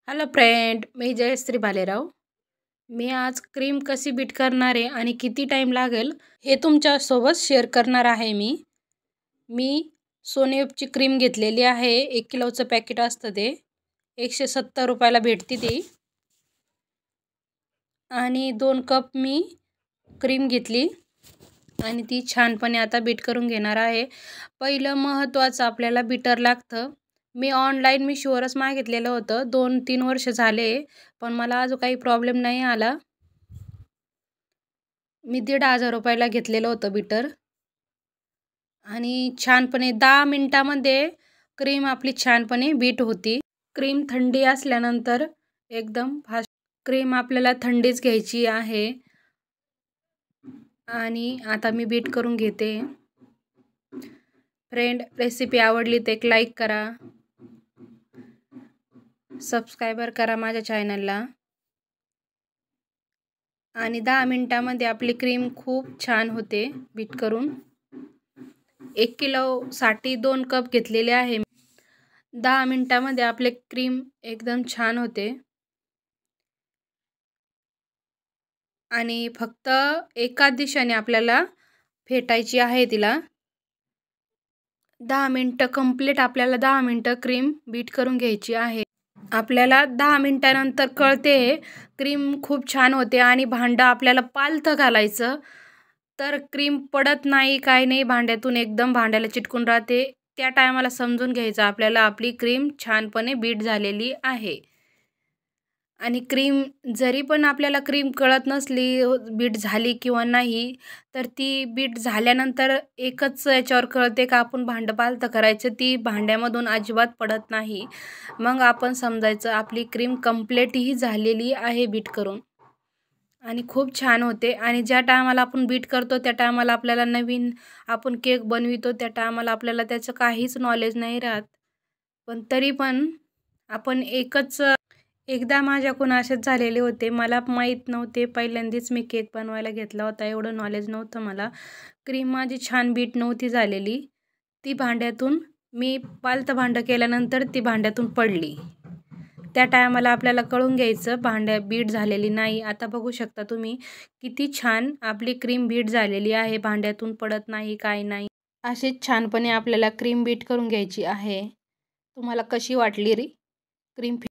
Hello friend, मी जयश्री भालेराव. मी आज cream कशी bit करणार आहे आणि किती टाईम लागेल हे तुमच्यासोबत शेअर करणार आहे. मी सोनेपची क्रीम घेतलेली आहे. 1 किलोचं पॅकेट असतं ते 170 रुपयाला भेटते ती. आणि 2 कप मी क्रीम घेतली आणि ती छानपणे आता बीट करून घेणार आहे. पहिलं महत्त्वाचं आपल्याला बीटर लागतं. मी ऑनलाईन Meeshoवरच मागितलेलं होतं. 2-3 वर्ष झाले पण मला अजून काही प्रॉब्लेम नाही आला. मी 1,500 रुपयाला घेतलेलं होतं बीटर. आणि छानपणे 10 मिनिटामध्ये क्रीम आपली छानपणे बीट होती. क्रीम थंडी असल्यानंतर एकदम फास्ट क्रीम आपल्याला थंडीच घ्यायची आहे. आणि आता मी बीट करून घेते. फ्रेंड, रेसिपी आवडली तर एक लाईक करा, सबस्क्राईबर करा माझ्या चॅनलला. आणि 10 मिनिटामध्ये आपली क्रीम खूप छान होते बीट करून. 1 किलोसाठी 2 कप घेतलेले आहे. 10 मिनिटामध्ये आपले क्रीम एकदम छान होते. आणि फक्त एका दिशेने आपल्याला फेटायची आहे तिला. 10 मिनिटं कंप्लीट आपल्याला 10 मिनिटं क्रीम बीट करून घ्यायची आहे. आपल्याला 10 मिनिटानंतर कळते क्रीम खूप छान होते. आणि भांडं आपल्याला पालथं घालायचं तर क्रीम पडत नाही, काही नाही, भांड्यातून एकदम भांड्याला चिटकून राहते. त्या टायमाला समजून घ्यायचं आपल्याला आपली क्रीम छानपणे बीट झालेली आहे. आणि क्रीम जरी पण आपल्याला क्रीम कळत नसली बीट झाली किंवा नाही, तर ती बीट झाल्यानंतर एकच याच्यावर कळते का आपण भांडं पालथं करायचं, ती भांड्यामधून अजिबात पडत नाही. मग आपण समजायचं आपली क्रीम कंप्लीटही झालेली आहे बीट करून. आणि खूप छान होते. आणि ज्या टायमाला आपण बीट करतो त्या टायमाला आपल्याला नवीन आपण केक बनवितो त्या टायमाला आपल्याला त्याचं काहीच नॉलेज नाही राहत. पण तरी पण आपण एकदा माझ्याकडून असेच झालेले होते. मला माहीत नव्हते, पहिल्यांदाच मी केक बनवायला घेतला होता, एवढं नॉलेज नव्हतं मला. क्रीम माझी छान बीट नव्हती झालेली. ती भांड्यातून मी पालथं भांडं केल्यानंतर ती भांड्यातून पडली. त्या टायमाला आपल्याला कळून घ्यायचं भांड्या बीट झालेली नाही. आता बघू शकता तुम्ही किती छान आपली क्रीम बीट झालेली आहे, भांड्यातून पडत नाही, काही नाही. अशीच छानपणे आपल्याला क्रीम बीट करून घ्यायची आहे. तुम्हाला कशी वाटली रे क्रीम?